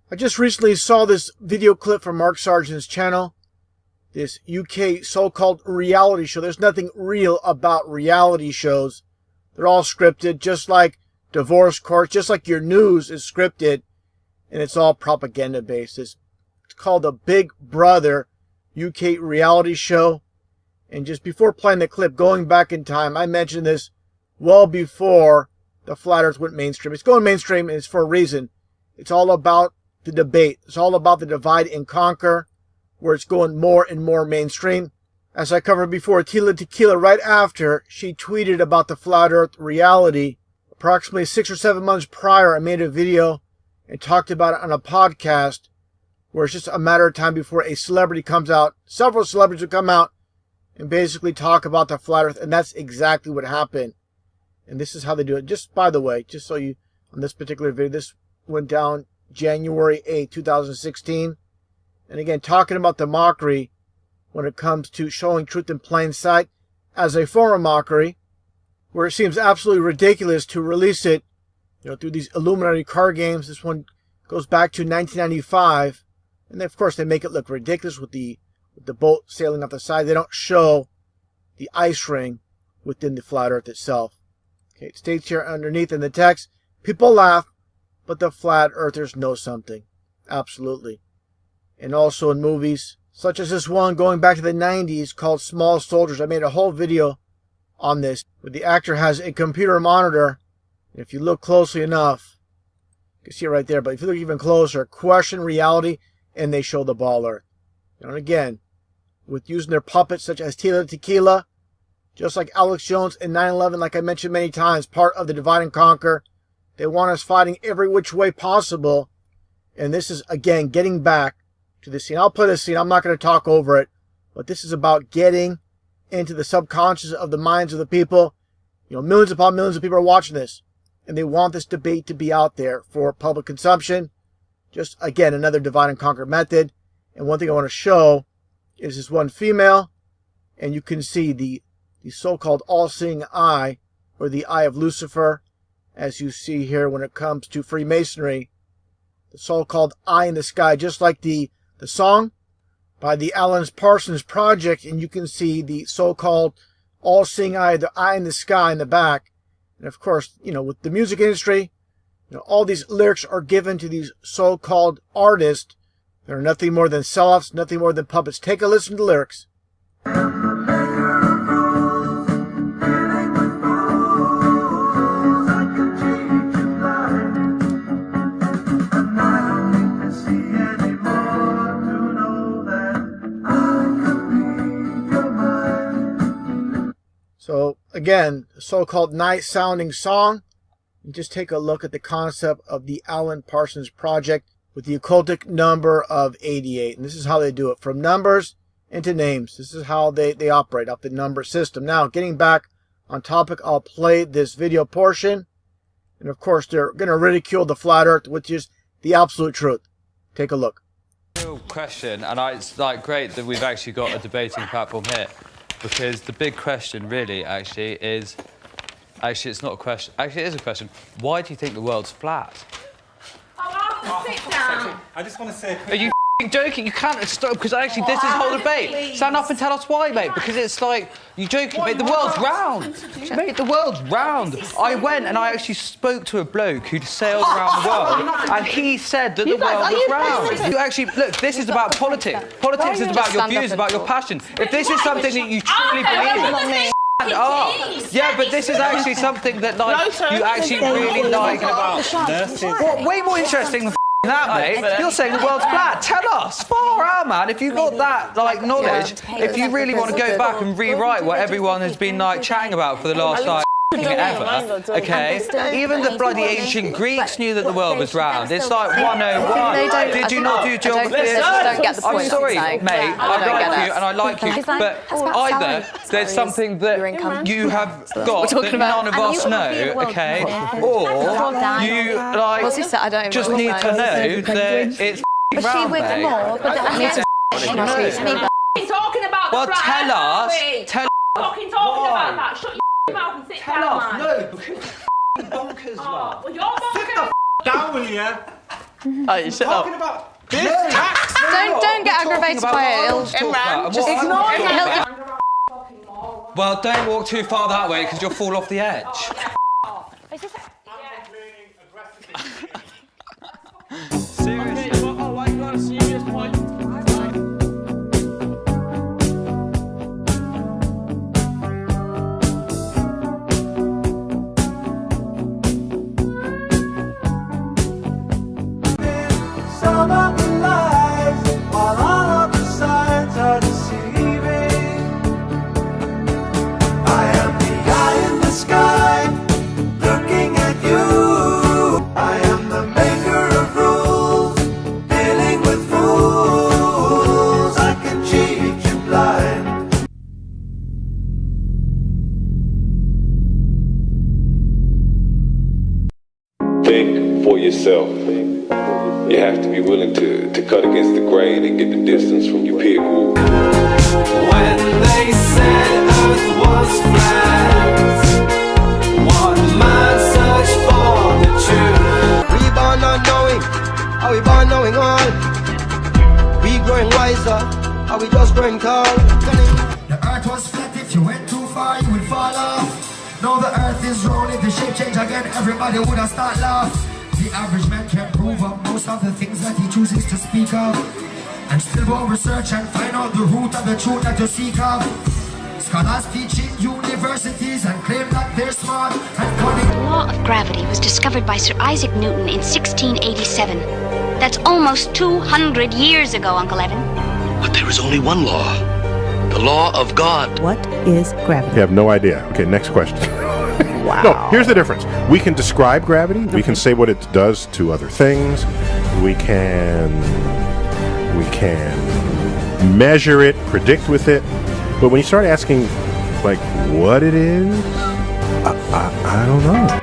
I just recently saw this video clip from Mark Sargent's channel. This UK so-called reality show. There's nothing real about reality shows. They're all scripted, just like divorce courts, just like your news is scripted, and it's all propaganda based. It's called the Big Brother UK reality show. And just before playing the clip, going back in time, I mentioned this well before the Flat Earth went mainstream. It's going mainstream, and it's for a reason. It's all about the debate. It's all about the divide and conquer, where it's going more and more mainstream. As I covered before, Tila Tequila, right after she tweeted about the Flat Earth reality, approximately 6 or 7 months prior, I made a video and talked about it on a podcast, where it's just a matter of time before a celebrity comes out. Several celebrities will come out and basically talk about the Flat Earth, and that's exactly what happened. And this is how they do it. Just by the way, just so you, on this particular video, this went down January 8, 2016. And again, talking about the mockery when it comes to showing truth in plain sight as a form of mockery, where it seems absolutely ridiculous to release it, through these Illuminati card games. This one goes back to 1995. And then, of course, they make it look ridiculous with the boat sailing off the side. They don't show the ice ring within the Flat Earth itself. Okay, it states here underneath in the text, people laugh, but the Flat Earthers know something. Absolutely. And also in movies, such as this one going back to the 90s called Small Soldiers. I made a whole video on this, where the actor has a computer monitor. And if you look closely enough, you can see it right there, but if you look even closer, question reality, and they show the ball Earth. And again, with using their puppets such as Tila Tequila, just like Alex Jones and 9/11, like I mentioned many times, part of the divide and conquer. They want us fighting every which way possible. And this is, again, getting back to the scene. I'll play this scene. I'm not going to talk over it. But this is about getting into the subconscious of the minds of the people. Millions upon millions of people are watching this. And they want this debate to be out there for public consumption. Just, again, another divide and conquer method. And one thing I want to show is this one female. And you can see the so-called all-seeing eye, or the eye of Lucifer, as you see here when it comes to Freemasonry. The so-called eye in the sky, just like the song by the Alan Parsons Project. And you can see the so-called all-seeing eye, the eye in the sky in the back. And of course, with the music industry, all these lyrics are given to these so-called artists. They're nothing more than sell-offs, nothing more than puppets. Take a listen to the lyrics. So again, the so-called nice sounding song. And just take a look at the concept of the Alan Parsons Project with the occultic number of 88. And this is how they do it, from numbers into names. This is how they operate off the number system. Now, getting back on topic, I'll play this video portion. And of course, they're going to ridicule the Flat Earth, which is the absolute truth. Take a look. Real question, and it's great that we've actually got a debating platform here. Because the big question, really, is... Actually, it's not a question. Actually, it is a question. Why do you think the world's flat? Sit down. I just want to say... Are you f***ing joking? You can't stop, because actually this is the whole debate. Stand up and tell us why, mate, because it's you're joking, mate. The world's round. Mate, the world's round. I went and I actually spoke to a bloke who'd sailed around the world, and he said that the world was round. You actually, look, this is about politics. Politics is about your views, about your passion. If this is something that you truly believe in... yeah, but this is actually something that, you actually really like about nurses. What, way more interesting than that, mate. You're saying the world's flat. Tell us. Far out, man. If you've got that, knowledge, if you really want to go back and rewrite what everyone has been, chatting about for the last, ever, okay? Even the bloody ancient Greeks knew that the world was round. It's 101. Did you not do geography? I'm sorry, mate. I like you and I like you, but either there's something that you have got that none of us know, okay? Or you just need to know that it's round, mate. Talking about well, tell us. Talking about that. Shut your mouth and sit down, man. No, because bonkers, man. Well, you're bonkers. Sit the down, will you? Hey, shut up. About this tax. Don't get aggravated by it. Just ignore him. Well, don't walk too far that way because you'll fall off the edge. Seriously. Oh, I got a serious point. Some of the lies, while all of the signs are deceiving. I am the eye in the sky, looking at you. I am the maker of rules, dealing with fools. I can cheat you blind. Think for yourself. You have to be willing to cut against the grain and get the distance from your peer group. When they said Earth was flat, one man searched for the truth. We born not knowing, are we born knowing all? We growing wiser, are we just growing tall? The earth was flat, if you went too far you would fall off. Now the earth is round, if the shape change again everybody would have start laugh. The average man can prove up most of the things that he chooses to speak of, and still go research and find out the root of the truth that you seek of. Scholars teach in universities and claim that they're smart and cunning. The law of gravity was discovered by Sir Isaac Newton in 1687. That's almost 200 years ago, Uncle Evan. But there is only one law. The law of God. What is gravity? You have no idea. Okay, next question. Wow. No, here's the difference. We can describe gravity. Okay. We can say what it does to other things. We can measure it, predict with it. But when you start asking, like, what it is, I don't know.